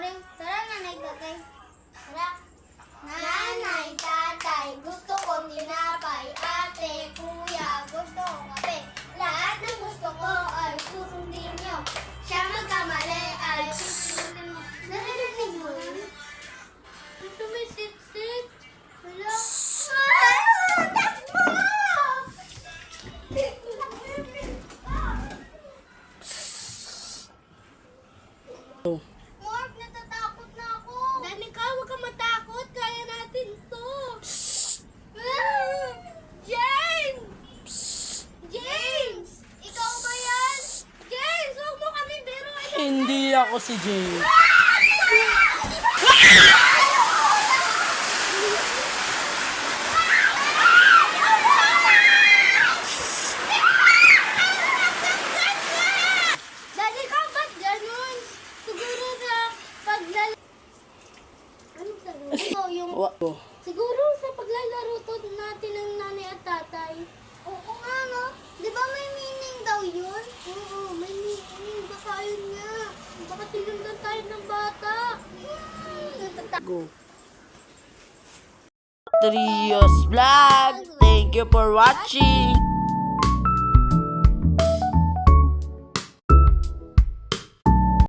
Tatay, tara nanay, tatay. Tara. Nanay, tatay, gusto ko tinapay. Ate, kuya, gusto ko kape. Lahat ng gusto ko ay susundin niyo. Siya magkamali ay susundin mo. Narinig mo yun? Ito may sit-sit. Wala. Takbo! Mark, natatakot na ako. Danica, huwag kang matakot. Kaya natin to. James! James! Ikaw ba yan? James, huwag mo kami biruin. Hindi ako si James. Danica, ba't ganun? Siguro na paglalaro... Anong sagot? Siguro sa paglalaro to natin ng nanay at tatay. Oo nga, no? Di ba may meaning daw yun? Oo, may meaning. Baka yun nga. Baka tinundan tayo ng bata. Go. Trios Vlog. Thank you for watching.